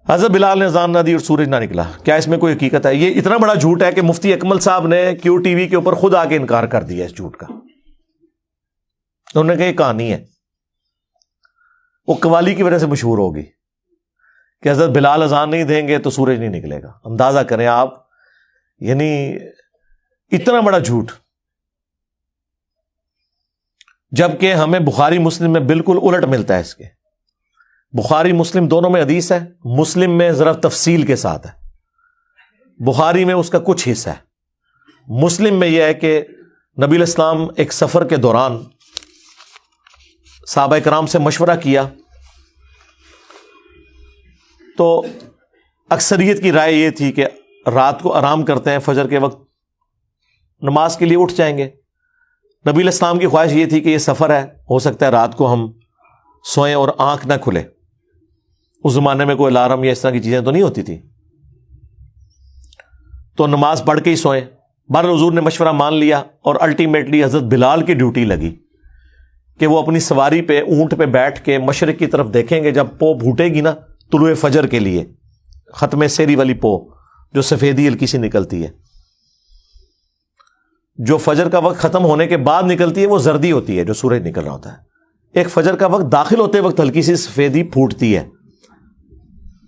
حضرت بلال نے اذان نہ دی اور سورج نہ نکلا، کیا اس میں کوئی حقیقت ہے؟ یہ اتنا بڑا جھوٹ ہے کہ مفتی اکمل صاحب نے کیو ٹی وی کے اوپر خود آ کے انکار کر دیا اس جھوٹ کا. انہوں نے کہا یہ کہانی ہے، وہ قوالی کی وجہ سے مشہور ہوگی کہ حضرت بلال اذان نہیں دیں گے تو سورج نہیں نکلے گا. اندازہ کریں آپ، یعنی اتنا بڑا جھوٹ، جبکہ ہمیں بخاری مسلم میں بالکل الٹ ملتا ہے اس کے. بخاری مسلم دونوں میں حدیث ہے، مسلم میں ذرا تفصیل کے ساتھ ہے، بخاری میں اس کا کچھ حصہ ہے. مسلم میں یہ ہے کہ نبی علیہ السلام ایک سفر کے دوران صحابہ کرام سے مشورہ کیا تو اکثریت کی رائے یہ تھی کہ رات کو آرام کرتے ہیں، فجر کے وقت نماز کے لیے اٹھ جائیں گے. نبی علیہ السلام کی خواہش یہ تھی کہ یہ سفر ہے، ہو سکتا ہے رات کو ہم سوئیں اور آنکھ نہ کھلے. اس زمانے میں کوئی الارم یا اس طرح کی چیزیں تو نہیں ہوتی تھی، تو نماز پڑھ کے ہی سوئیں. بہرحال حضور نے مشورہ مان لیا اور الٹیمیٹلی حضرت بلال کی ڈیوٹی لگی کہ وہ اپنی سواری پہ، اونٹ پہ بیٹھ کے مشرق کی طرف دیکھیں گے. جب پو پھوٹے گی نا طلوع فجر کے لیے، ختم سیری والی پو جو سفیدی ہلکی سی نکلتی ہے، جو فجر کا وقت ختم ہونے کے بعد نکلتی ہے وہ زردی ہوتی ہے جو سورج نکل رہا ہوتا ہے. ایک فجر کا وقت داخل ہوتے وقت ہلکی سی سفیدی پھوٹتی ہے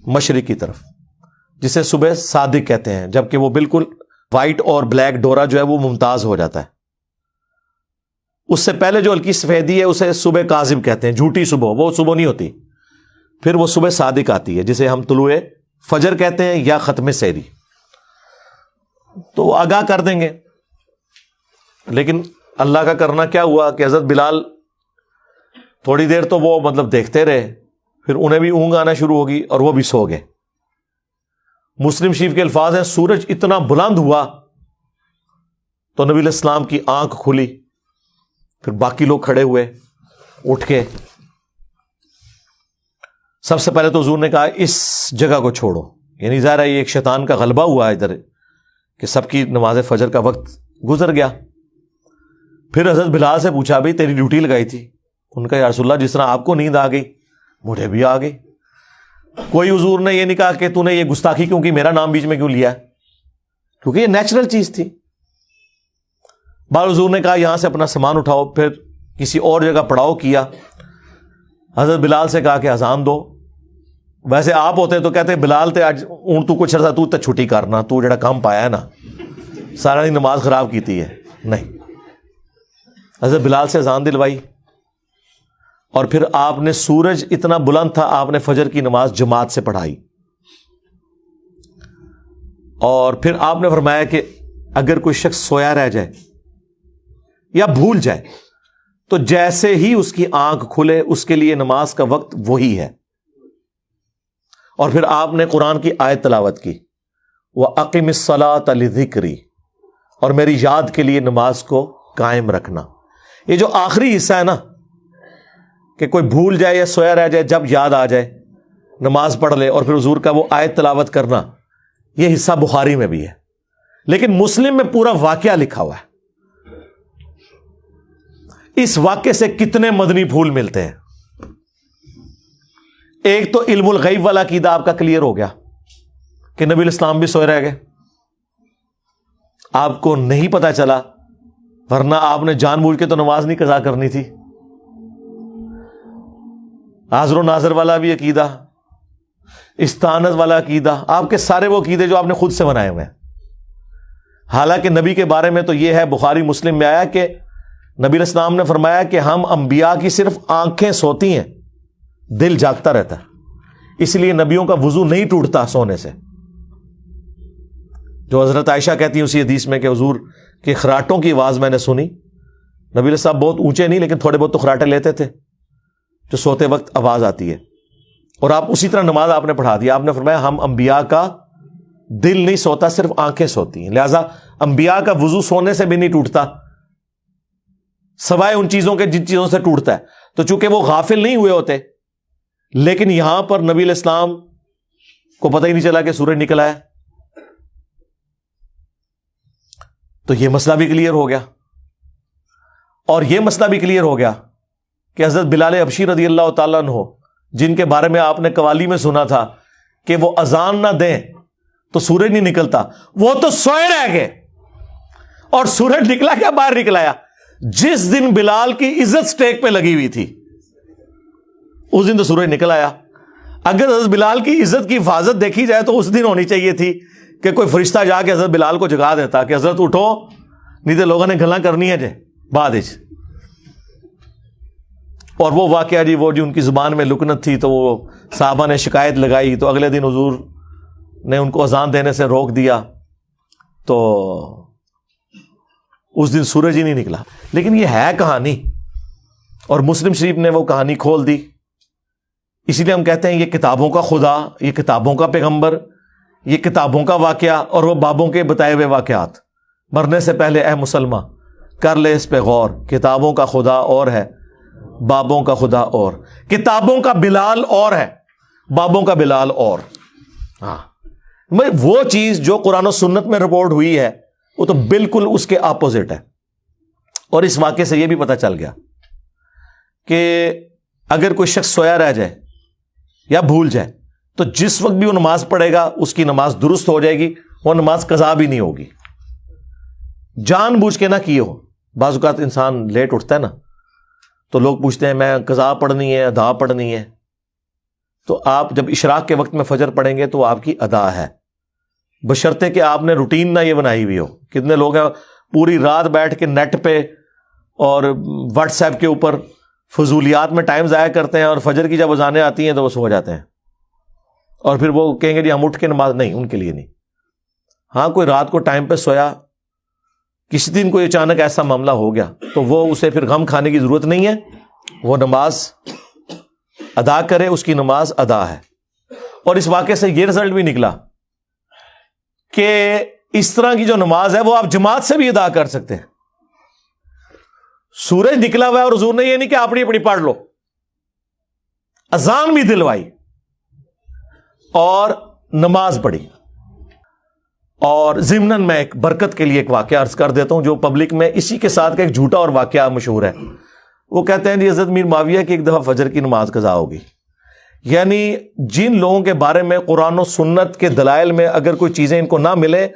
مشرق کی طرف، جسے صبح صادق کہتے ہیں، جبکہ وہ بالکل وائٹ اور بلیک ڈورا جو ہے وہ ممتاز ہو جاتا ہے. اس سے پہلے جو ہلکی سفیدی ہے اسے صبح کاذب کہتے ہیں، جھوٹی صبح، وہ صبح نہیں ہوتی. پھر وہ صبح صادق آتی ہے جسے ہم طلوع فجر کہتے ہیں یا ختم سحری. تو وہ آگاہ کر دیں گے. لیکن اللہ کا کرنا کیا ہوا کہ حضرت بلال تھوڑی دیر تو وہ مطلب دیکھتے رہے، پھر انہیں بھی اونگ آنا شروع ہوگی اور وہ بھی سو گئے. مسلم شریف کے الفاظ ہیں، سورج اتنا بلند ہوا تو نبی علیہ السلام کی آنکھ کھلی، پھر باقی لوگ کھڑے ہوئے اٹھ کے. سب سے پہلے تو حضور نے کہا اس جگہ کو چھوڑو، یعنی ظاہر ہے یہ ایک شیطان کا غلبہ ہوا ادھر کہ سب کی نماز فجر کا وقت گزر گیا. پھر حضرت بلال سے پوچھا بھائی تیری ڈیوٹی لگائی تھی؟ ان کا یا رسول اللہ جس طرح آپ کو نیند آ گئی مجھے بھی آ گئی. کوئی حضور نے یہ نہیں کہا کہ تو نے یہ گستاخی کیوں کی، میرا نام بیچ میں کیوں لیا ہے، کیونکہ یہ نیچرل چیز تھی. بعض حضور نے کہا یہاں سے اپنا سامان اٹھاؤ، پھر کسی اور جگہ پڑاؤ کیا. حضرت بلال سے کہا کہ اذان دو. ویسے آپ ہوتے تو کہتے بلال تے اج اون تو کچھ عرصہ تو تے چھٹی کرنا، تو جڑا کام پایا ہے نا سارا دن نماز خراب کیتی ہے. نہیں، حضرت بلال سے اذان دلوائی اور پھر آپ نے، سورج اتنا بلند تھا، آپ نے فجر کی نماز جماعت سے پڑھائی. اور پھر آپ نے فرمایا کہ اگر کوئی شخص سویا رہ جائے یا بھول جائے تو جیسے ہی اس کی آنکھ کھلے اس کے لیے نماز کا وقت وہی ہے. اور پھر آپ نے قرآن کی آیت تلاوت کی، وَأَقِمِ الصَّلَاةَ لِذِكْرِي، اور میری یاد کے لیے نماز کو قائم رکھنا. یہ جو آخری حصہ ہے نا کہ کوئی بھول جائے یا سویا رہ جائے، جب یاد آ جائے نماز پڑھ لے، اور پھر حضور کا وہ آیت تلاوت کرنا، یہ حصہ بخاری میں بھی ہے. لیکن مسلم میں پورا واقعہ لکھا ہوا ہے. اس واقعے سے کتنے مدنی پھول ملتے ہیں. ایک تو علم الغیب والا عقیدہ آپ کا کلیئر ہو گیا کہ نبی الاسلام بھی سوئے رہ گئے، آپ کو نہیں پتا چلا، ورنہ آپ نے جان بوجھ کے تو نماز نہیں قضا کرنی تھی. حاضر و ناظر والا بھی عقیدہ، استعانت والا عقیدہ، آپ کے سارے وہ عقیدے جو آپ نے خود سے بنائے ہوئے ہیں. حالانکہ نبی کے بارے میں تو یہ ہے، بخاری مسلم میں آیا کہ نبی علیہ السلام نے فرمایا کہ ہم انبیاء کی صرف آنکھیں سوتی ہیں، دل جاگتا رہتا ہے. اس لیے نبیوں کا وضو نہیں ٹوٹتا سونے سے. جو حضرت عائشہ کہتی ہیں اسی حدیث میں کہ حضور کے خراٹوں کی آواز میں نے سنی. نبی علیہ السلام بہت اونچے نہیں لیکن تھوڑے بہت تو خراٹے لیتے تھے جو سوتے وقت آواز آتی ہے. اور آپ اسی طرح نماز آپ نے پڑھا دیا. آپ نے فرمایا ہم انبیاء کا دل نہیں سوتا، صرف آنکھیں سوتی ہیں. لہذا انبیاء کا وضو سونے سے بھی نہیں ٹوٹتا سوائے ان چیزوں کے جن چیزوں سے ٹوٹتا ہے. تو چونکہ وہ غافل نہیں ہوئے ہوتے، لیکن یہاں پر نبی علیہ السلام کو پتہ ہی نہیں چلا کہ سورج نکل آیا، تو یہ مسئلہ بھی کلیئر ہو گیا. اور یہ مسئلہ بھی کلیئر ہو گیا کہ حضرت بلال حبشی رضی اللہ تعالیٰ عنہ، جن کے بارے میں آپ نے قوالی میں سنا تھا کہ وہ اذان نہ دیں تو سورج نہیں نکلتا، وہ تو سوئے رہ گئے، اور سورج نکلا کیا؟ باہر نکلایا۔ جس دن بلال کی عزت سٹیک پہ لگی ہوئی تھی اس دن تو سورج نکل آیا۔ اگر حضرت بلال کی عزت کی حفاظت دیکھی جائے تو اس دن ہونی چاہیے تھی کہ کوئی فرشتہ جا کے حضرت بلال کو جگا دیتا کہ حضرت اٹھو، نہیں تو لوگوں نے گلاں کرنی ہے جے بعد اچ۔ اور وہ واقعہ جی، وہ جو ان کی زبان میں لکنت تھی تو وہ صحابہ نے شکایت لگائی، تو اگلے دن حضور نے ان کو اذان دینے سے روک دیا، تو اس دن سورج ہی نہیں نکلا۔ لیکن یہ ہے کہانی، اور مسلم شریف نے وہ کہانی کھول دی۔ اسی لیے ہم کہتے ہیں یہ کتابوں کا خدا، یہ کتابوں کا پیغمبر، یہ کتابوں کا واقعہ، اور وہ بابوں کے بتائے ہوئے واقعات۔ مرنے سے پہلے اے مسلمہ کر لے اس پہ غور، کتابوں کا خدا اور ہے، بابوں کا خدا اور، کتابوں کا بلال اور ہے، بابوں کا بلال اور۔ ہاں، وہ چیز جو قرآن و سنت میں رپورٹ ہوئی ہے وہ تو بالکل اس کے اپوزٹ ہے۔ اور اس واقعے سے یہ بھی پتہ چل گیا کہ اگر کوئی شخص سویا رہ جائے یا بھول جائے تو جس وقت بھی وہ نماز پڑھے گا اس کی نماز درست ہو جائے گی، وہ نماز قضا بھی نہیں ہوگی، جان بوجھ کے نہ کی ہو۔ بعض اوقات انسان لیٹ اٹھتا ہے نا، تو لوگ پوچھتے ہیں میں قضا پڑھنی ہے، ادا پڑھنی ہے، تو آپ جب اشراق کے وقت میں فجر پڑھیں گے تو آپ کی ادا ہے، بشرطے کہ آپ نے روٹین نہ یہ بنائی ہوئی ہو۔ کتنے لوگ ہیں پوری رات بیٹھ کے نیٹ پہ اور واٹس ایپ کے اوپر فضولیات میں ٹائم ضائع کرتے ہیں، اور فجر کی جب اذانیں آتی ہیں تو وہ سو جاتے ہیں، اور پھر وہ کہیں گے جی ہم اٹھ کے نماز نہیں، ان کے لیے نہیں۔ ہاں، کوئی رات کو ٹائم پہ سویا، کسی دن کوئی اچانک ایسا معاملہ ہو گیا تو وہ اسے پھر غم کھانے کی ضرورت نہیں ہے، وہ نماز ادا کرے، اس کی نماز ادا ہے۔ اور اس واقعے سے یہ رزلٹ بھی نکلا کہ اس طرح کی جو نماز ہے وہ آپ جماعت سے بھی ادا کر سکتے ہیں۔ سورج نکلا ہوا ہے اور حضور نے یہ نہیں کہ اپنی اپنی پڑھ لو، اذان بھی دلوائی اور نماز پڑھی۔ اور ضمناً میں ایک برکت کے لیے ایک واقعہ عرض کر دیتا ہوں جو پبلک میں اسی کے ساتھ کا ایک جھوٹا اور واقعہ مشہور ہے۔ وہ کہتے ہیں جی حضرت میر معاویہ کی ایک دفعہ فجر کی نماز قضا ہوگی، یعنی جن لوگوں کے بارے میں قرآن و سنت کے دلائل میں اگر کوئی چیزیں ان کو نہ ملے،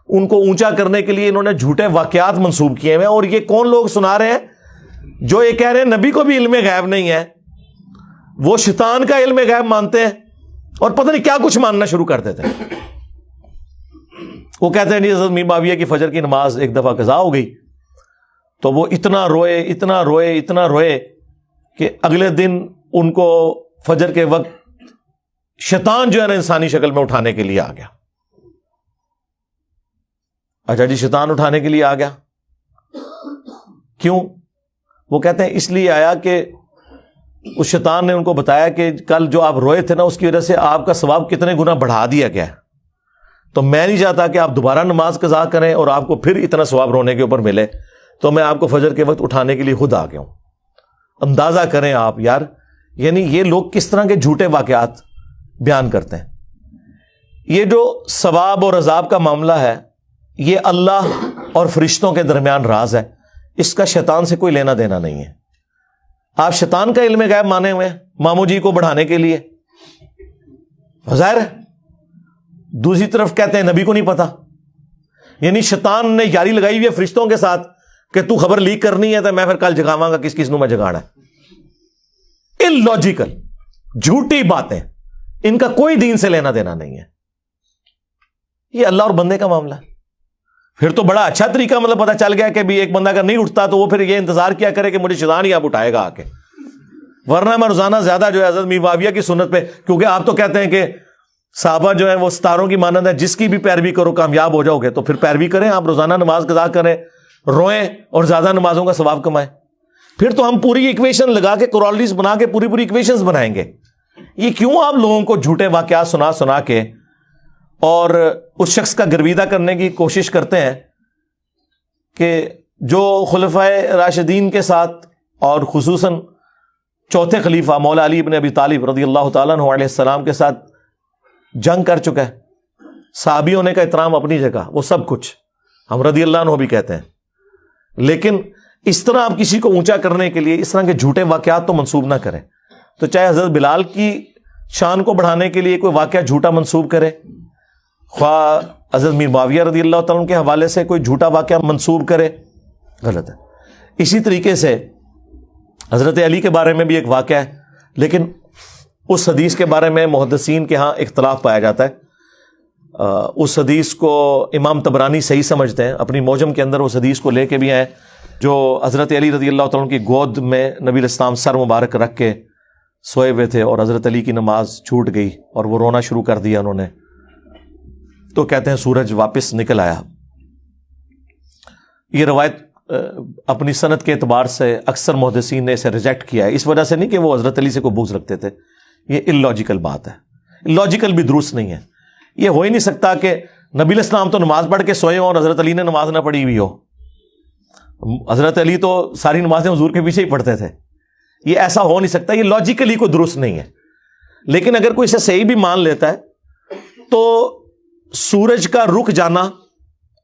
ان کو اونچا کرنے کے لیے انہوں نے جھوٹے واقعات منسوب کیے ہوئے ہیں۔ اور یہ کون لوگ سنا رہے ہیں؟ جو یہ کہہ رہے ہیں نبی کو بھی علم غیب نہیں ہے، وہ شیطان کا علم غیب مانتے ہیں، اور پتہ نہیں کیا کچھ ماننا شروع کر دیتے ہیں۔ وہ کہتے ہیں حضرت میر معاویہ کی فجر کی نماز ایک دفعہ قضا ہو گئی، تو وہ اتنا روئے اتنا روئے اتنا روئے کہ اگلے دن ان کو فجر کے وقت شیطان جو ہے نا انسانی شکل میں اٹھانے کے لیے آ گیا۔ اچھا جی، شیطان اٹھانے کے لیے آ گیا، کیوں؟ وہ کہتے ہیں اس لیے آیا کہ اس شیطان نے ان کو بتایا کہ کل جو آپ روئے تھے نا اس کی وجہ سے آپ کا ثواب کتنے گنا بڑھا دیا گیا ہے، تو میں نہیں چاہتا کہ آپ دوبارہ نماز قضا کریں اور آپ کو پھر اتنا ثواب رونے کے اوپر ملے، تو میں آپ کو فجر کے وقت اٹھانے کے لیے خود آ گیا ہوں۔ اندازہ کریں آپ یار، یعنی یہ لوگ کس طرح کے جھوٹے واقعات بیان کرتے ہیں۔ یہ جو ثواب اور عذاب کا معاملہ ہے یہ اللہ اور فرشتوں کے درمیان راز ہے، اس کا شیطان سے کوئی لینا دینا نہیں ہے۔ آپ شیطان کا علم غیب مانے ہوئے ہیں ماموں جی کو بڑھانے کے لیے، ظاہر ہے۔ دوسری طرف کہتے ہیں نبی کو نہیں پتا، یعنی شیطان نے یاری لگائی ہوئی ہے فرشتوں کے ساتھ کہ تو خبر لیک کرنی ہے تو میں پھر کل جگاواں گا، کس کس نو میں جگانا ہے۔ اللاجیکل جھوٹی باتیں، ان کا کوئی دین سے لینا دینا نہیں ہے، یہ اللہ اور بندے کا معاملہ ہے۔ پھر تو بڑا اچھا طریقہ مطلب پتہ چل گیا کہ بھی ایک بندہ اگر نہیں اٹھتا تو وہ پھر یہ انتظار کیا کرے کہ مجھے شیطان ہی آپ اٹھائے گا آ کے، ورنہ میں روزانہ زیادہ جو ہے حضرت میر معاویہ کی سنت پہ، کیونکہ آپ تو کہتے ہیں کہ صحابہ جو ہیں وہ ستاروں کی مانند ہے، جس کی بھی پیروی کرو کامیاب ہو جاؤ گے، تو پھر پیروی کریں، آپ روزانہ نماز قضا کریں، روئیں اور زیادہ نمازوں کا ثواب کمائیں۔ پھر تو ہم پوری ایکویشن لگا کے کورالٹیز بنا کے پوری ایکویشنز بنائیں گے۔ یہ کیوں آپ لوگوں کو جھوٹے واقعات سنا سنا کے اور اس شخص کا گرویدہ کرنے کی کوشش کرتے ہیں کہ جو خلفائے راشدین کے ساتھ اور خصوصاً چوتھے خلیفہ مولا علی بن ابی طالب رضی اللہ تعالیٰ عنہ علیہ السلام کے ساتھ جنگ کر چکا ہے۔ صحابی ہونے کا احترام اپنی جگہ، وہ سب کچھ ہم رضی اللہ عنہ بھی کہتے ہیں، لیکن اس طرح آپ کسی کو اونچا کرنے کے لیے اس طرح کے جھوٹے واقعات تو منسوب نہ کریں۔ تو چاہے حضرت بلال کی شان کو بڑھانے کے لیے کوئی واقعہ جھوٹا منسوب کرے، خواہ حضرت میر معاویہ رضی اللہ تعالیٰ عنہ کے حوالے سے کوئی جھوٹا واقعہ منسوب کرے، غلط ہے۔ اسی طریقے سے حضرت علی کے بارے میں بھی ایک واقعہ ہے، لیکن اس حدیث کے بارے میں محدثین کے ہاں اختلاف پایا جاتا ہے۔ اس حدیث کو امام طبرانی صحیح سمجھتے ہیں، اپنی موجم کے اندر اس حدیث کو لے کے بھی آئے جو حضرت علی رضی اللہ تعالیٰ عنہ کی گود میں نبی علیہ السلام سر مبارک رکھ کے سوئے ہوئے تھے اور حضرت علی کی نماز چھوٹ گئی اور وہ رونا شروع کر دیا انہوں نے، تو کہتے ہیں سورج واپس نکل آیا۔ یہ روایت اپنی سند کے اعتبار سے اکثر محدثین نے اسے ریجیکٹ کیا ہے، اس وجہ سے نہیں کہ وہ حضرت علی سے کوئی بغض رکھتے تھے، یہ اللاجیکل بات ہے، لاجیکل بھی درست نہیں ہے۔ یہ ہو ہی نہیں سکتا کہ نبی علیہ السلام تو نماز پڑھ کے سوئے ہوں اور حضرت علی نے نماز نہ پڑھی ہوئی ہو۔ حضرت علی تو ساری نمازیں حضور کے پیچھے ہی پڑھتے تھے، یہ ایسا ہو نہیں سکتا، یہ لاجیکلی کوئی درست نہیں ہے۔ لیکن اگر کوئی اسے صحیح بھی مان لیتا ہے تو سورج کا رک جانا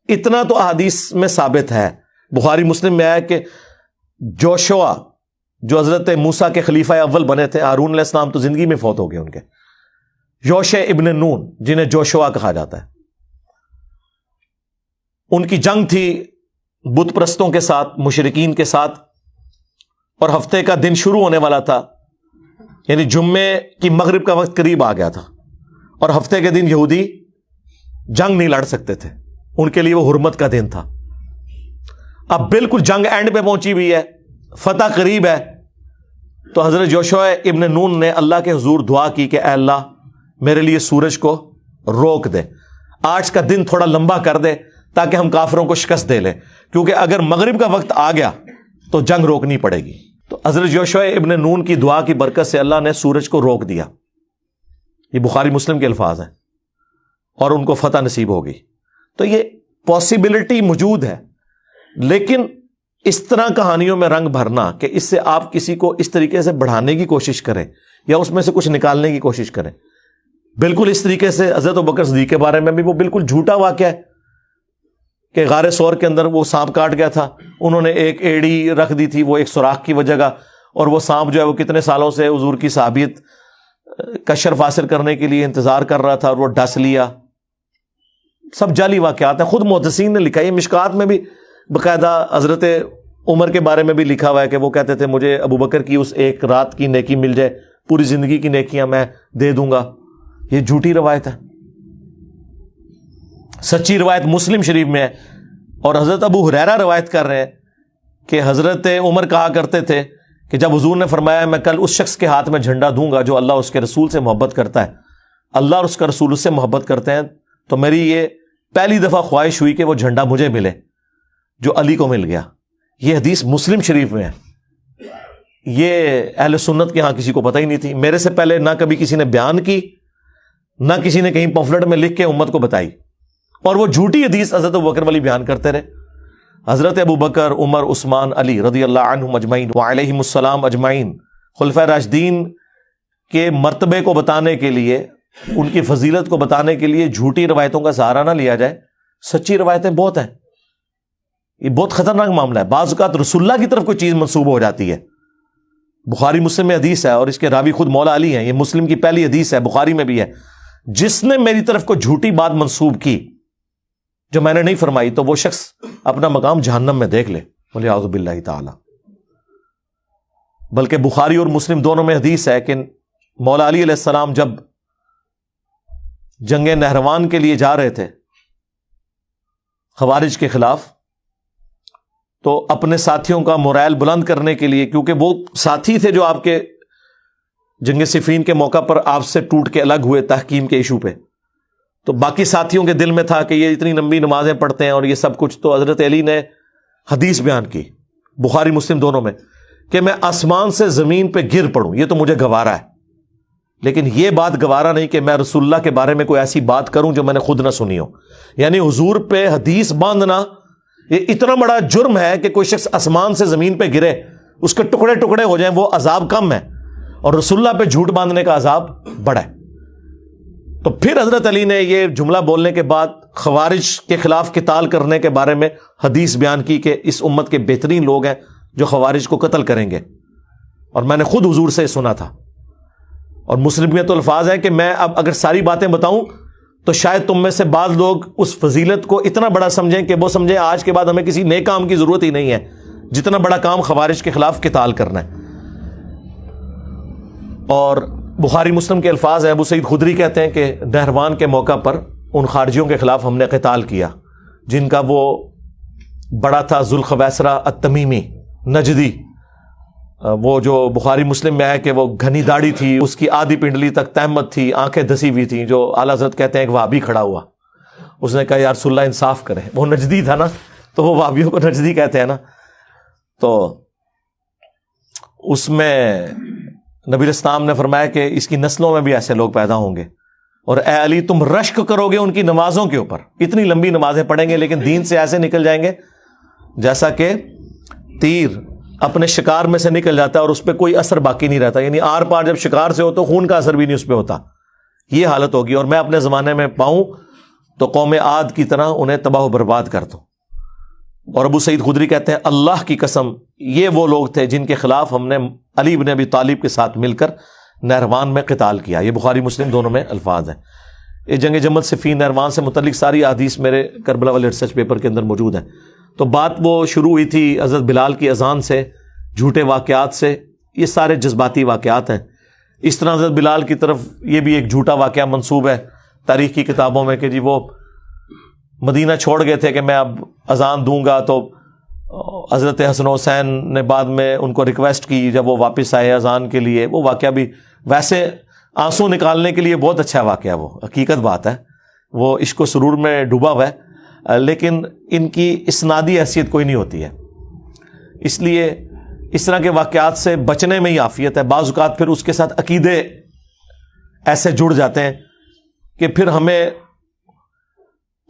اتنا تو احادیث میں ثابت ہے۔ بخاری مسلم میں آیا کہ جوشوا جو حضرت موسیٰ کے خلیفہ اول بنے تھے، ہارون علیہ السلام تو زندگی میں فوت ہو گئے ان کے، یوشع ابن نون جنہیں جوشوا کہا جاتا ہے، ان کی جنگ تھی بت پرستوں کے ساتھ، مشرکین کے ساتھ، اور ہفتے کا دن شروع ہونے والا تھا، یعنی جمعے کی مغرب کا وقت قریب آ گیا تھا، اور ہفتے کے دن یہودی جنگ نہیں لڑ سکتے تھے، ان کے لیے وہ حرمت کا دن تھا۔ اب بالکل جنگ اینڈ پہ پہنچی ہوئی ہے، فتح قریب ہے، تو حضرت یوشع ابن نون نے اللہ کے حضور دعا کی کہ اے اللہ میرے لیے سورج کو روک دے، آج کا دن تھوڑا لمبا کر دے تاکہ ہم کافروں کو شکست دے لیں، کیونکہ اگر مغرب کا وقت آ گیا تو جنگ روکنی پڑے گی۔ تو حضرت یوشع ابن نون کی دعا کی برکت سے اللہ نے سورج کو روک دیا، یہ بخاری مسلم کے الفاظ ہیں، اور ان کو فتح نصیب ہوگی۔ تو یہ پاسبلٹی موجود ہے، لیکن اس طرح کہانیوں میں رنگ بھرنا کہ اس سے آپ کسی کو اس طریقے سے بڑھانے کی کوشش کریں یا اس میں سے کچھ نکالنے کی کوشش کریں، بالکل اس طریقے سے حضرت ابوبکر صدیق کے بارے میں بھی وہ بالکل جھوٹا واقعہ ہے کہ غار ثور کے اندر وہ سانپ کاٹ گیا تھا، انہوں نے ایک ایڑی رکھ دی تھی وہ ایک سوراخ کی وجہ کا، اور وہ سانپ جو ہے وہ کتنے سالوں سے حضور کی صحابیت کا شرف حاصل کرنے کے لیے انتظار کر رہا تھا اور وہ ڈس لیا۔ سب جعلی واقعات ہیں، خود محدثین نے لکھا ہے، مشکات میں بھی باقاعدہ حضرت عمر کے بارے میں بھی لکھا ہوا ہے کہ وہ کہتے تھے مجھے ابوبکر کی اس ایک رات کی نیکی مل جائے، پوری زندگی کی نیکیاں میں دے دوں گا۔ یہ جھوٹی روایت ہے، سچی روایت مسلم شریف میں ہے، اور حضرت ابو ہریرہ روایت کر رہے ہیں کہ حضرت عمر کہا کرتے تھے کہ جب حضور نے فرمایا میں کل اس شخص کے ہاتھ میں جھنڈا دوں گا جو اللہ اور اس کے رسول سے محبت کرتا ہے، اللہ اور اس کا رسول اس سے محبت کرتے ہیں، تو میری یہ پہلی دفعہ خواہش ہوئی کہ وہ جھنڈا مجھے ملے جو علی کو مل گیا۔ یہ حدیث مسلم شریف میں ہے، یہ اہل سنت کے ہاں کسی کو پتہ ہی نہیں تھی، میرے سے پہلے نہ کبھی کسی نے بیان کی، نہ کسی نے کہیں پمفلٹ میں لکھ کے امت کو بتائی، اور وہ جھوٹی حدیث حضرت ابوبکر والی بیان کرتے رہے۔ حضرت ابوبکر، عمر، عثمان، علی رضی اللہ عنہم اجمعین وعلیہم السلام اجمعین، خلفائے راشدین کے مرتبے کو بتانے کے لیے، ان کی فضیلت کو بتانے کے لیے جھوٹی روایتوں کا سہارا نہ لیا جائے، سچی روایتیں بہت ہیں۔ یہ بہت خطرناک معاملہ ہے، بعض اوقات رسول اللہ کی طرف کوئی چیز منسوب ہو جاتی ہے۔ بخاری مسلم میں حدیث ہے اور اس کے راوی خود مولا علی ہیں، یہ مسلم کی پہلی حدیث ہے، بخاری میں بھی ہے، جس نے میری طرف کو جھوٹی بات منسوب کی جو میں نے نہیں فرمائی تو وہ شخص اپنا مقام جہنم میں دیکھ لے، وَلِعَوْذُ بِاللَّهِ تعالی۔ بلکہ بخاری اور مسلم دونوں میں حدیث ہے کہ مولا علی علیہ السلام جب جنگ نہروان کے لیے جا رہے تھے خوارج کے خلاف، تو اپنے ساتھیوں کا مورائل بلند کرنے کے لیے، کیونکہ وہ ساتھی تھے جو آپ کے جنگ صفین کے موقع پر آپ سے ٹوٹ کے الگ ہوئے تحکیم کے ایشو پہ، تو باقی ساتھیوں کے دل میں تھا کہ یہ اتنی لمبی نمازیں پڑھتے ہیں اور یہ سب کچھ، تو حضرت علی نے حدیث بیان کی بخاری مسلم دونوں میں کہ میں آسمان سے زمین پہ گر پڑوں یہ تو مجھے گوارا ہے، لیکن یہ بات گوارا نہیں کہ میں رسول اللہ کے بارے میں کوئی ایسی بات کروں جو میں نے خود نہ سنی ہو۔ یعنی حضور پہ حدیث باندھنا یہ اتنا بڑا جرم ہے کہ کوئی شخص آسمان سے زمین پہ گرے، اس کے ٹکڑے ٹکڑے ہو جائیں، وہ عذاب کم ہے، اور رسول اللہ پہ جھوٹ باندھنے کا عذاب بڑا ہے۔ تو پھر حضرت علی نے یہ جملہ بولنے کے بعد خوارج کے خلاف قتال کرنے کے بارے میں حدیث بیان کی کہ اس امت کے بہترین لوگ ہیں جو خوارج کو قتل کریں گے، اور میں نے خود حضور سے سنا تھا۔ اور مسلم میں تو الفاظ ہے کہ میں اب اگر ساری باتیں بتاؤں تو شاید تم میں سے بعض لوگ اس فضیلت کو اتنا بڑا سمجھیں کہ وہ سمجھیں آج کے بعد ہمیں کسی نیک کام کی ضرورت ہی نہیں ہے، جتنا بڑا کام خوارج کے خلاف قتال کرنا ہے۔ اور بخاری مسلم کے الفاظ ہیں، ابو سعید خدری کہتے ہیں کہ نہروان کے موقع پر ان خارجیوں کے خلاف ہم نے قتال کیا جن کا وہ بڑا تھا ذوالخویسرہ التمیمی نجدی، وہ جو بخاری مسلم میں ہے کہ وہ گھنی داڑھی تھی، اس کی آدھی پنڈلی تک تہمت تھی، آنکھیں دسی ہوئی تھیں، جو اعلیٰ حضرت کہتے ہیں ایک وہابی کھڑا ہوا، اس نے کہا یا رسول اللہ انصاف کریں، وہ نجدی تھا نا، تو وہ وہابیوں کو نجدی کہتے ہیں نا، تو اس میں نبی اسلام نے فرمایا کہ اس کی نسلوں میں بھی ایسے لوگ پیدا ہوں گے، اور اے علی تم رشک کرو گے ان کی نمازوں کے اوپر، اتنی لمبی نمازیں پڑھیں گے لیکن دین سے ایسے نکل جائیں گے جیسا کہ تیر اپنے شکار میں سے نکل جاتا ہے اور اس پہ کوئی اثر باقی نہیں رہتا، یعنی آر پار جب شکار سے ہو تو خون کا اثر بھی نہیں اس پہ ہوتا، یہ حالت ہوگی، اور میں اپنے زمانے میں پاؤں تو قوم عاد کی طرح انہیں تباہ و برباد کر دوں۔ اور ابو سعید خدری کہتے ہیں اللہ کی قسم یہ وہ لوگ تھے جن کے خلاف ہم نے علی بن ابی طالب کے ساتھ مل کر نہروان میں قتال کیا، یہ بخاری مسلم دونوں میں الفاظ ہیں۔ یہ جنگ جمل صفین نہروان سے متعلق ساری احادیث میرے کربلا والے ریسرچ پیپر کے اندر موجود ہیں۔ تو بات وہ شروع ہوئی تھی حضرت بلال کی اذان سے، جھوٹے واقعات سے، یہ سارے جذباتی واقعات ہیں۔ اس طرح حضرت بلال کی طرف یہ بھی ایک جھوٹا واقعہ منسوب ہے تاریخ کی کتابوں میں کہ جی وہ مدینہ چھوڑ گئے تھے کہ میں اب اذان دوں گا، تو حضرت حسن حسین نے بعد میں ان کو ریکویسٹ کی جب وہ واپس آئے اذان کے لیے، وہ واقعہ بھی ویسے آنسو نکالنے کے لیے بہت اچھا واقعہ، وہ حقیقت بات ہے، وہ عشق و سرور میں ڈوبا ہوا ہے، لیکن ان کی اسنادی حیثیت کوئی نہیں ہوتی ہے، اس لیے اس طرح کے واقعات سے بچنے میں ہی عافیت ہے۔ بعض اوقات پھر اس کے ساتھ عقیدے ایسے جڑ جاتے ہیں کہ پھر ہمیں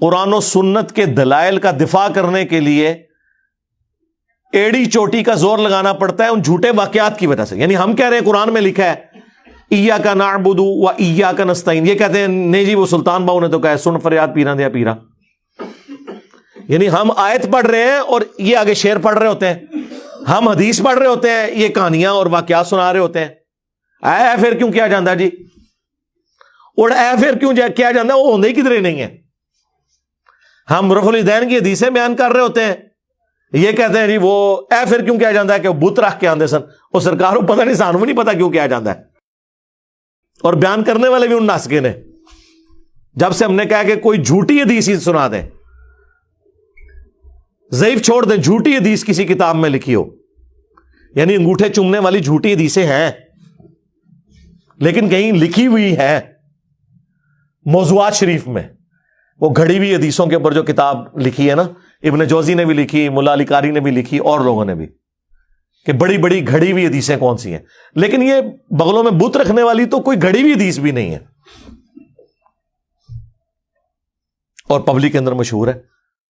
قرآن و سنت کے دلائل کا دفاع کرنے کے لیے ایڑی چوٹی کا زور لگانا پڑتا ہے ان جھوٹے واقعات کی وجہ سے۔ یعنی ہم کہہ رہے ہیں قرآن میں لکھا ہے ایاک نعبد و ایاک نستعین، یہ کہتے ہیں نہیں جی وہ سلطان باؤ نے تو کہا ہے سن فریاد پیرا دیا پیرا، یعنی ہم آیت پڑھ رہے ہیں اور یہ آگے شعر پڑھ رہے ہوتے ہیں، ہم حدیث پڑھ رہے ہوتے ہیں، یہ کہانیاں اور واقعات سنا رہے ہوتے ہیں۔ اے پھر کیوں کیا جاندہ جی، اور اے پھر کیوں کیا جاندہ، وہ ہوندے ہی کدھر نہیں ہے۔ ہم رفع الیدین کی حدیثیں بیان کر رہے ہوتے ہیں، یہ کہتے ہیں جی وہ اے پھر کیوں کیا جاندہ ہے کہ وہ بت رکھ کے آندے سن، وہ سرکار کو پتہ نہیں، سانوں نہیں پتہ کیوں کیا جاندہ ہے، اور بیان کرنے والے بھی ان ناسکے نے۔ جب سے ہم نے کہا کہ کوئی جھوٹی حدیث ہی سنا دیں، ضعیف چھوڑ دیں، جھوٹی حدیث کسی کتاب میں لکھی ہو، یعنی انگوٹھے چومنے والی جھوٹی حدیثیں ہیں لیکن کہیں لکھی ہوئی ہے موضوعات شریف میں، وہ گھڑی ہوئی حدیثوں کے اوپر جو کتاب لکھی ہے نا، ابن جوزی نے بھی لکھی، ملا علی قاری نے بھی لکھی، اور لوگوں نے بھی، کہ بڑی بڑی گھڑی ہوئی حدیثیں کون سی ہیں، لیکن یہ بغلوں میں بت رکھنے والی تو کوئی گھڑی ہوئی حدیث بھی نہیں ہے، اور پبلک کے اندر مشہور ہے۔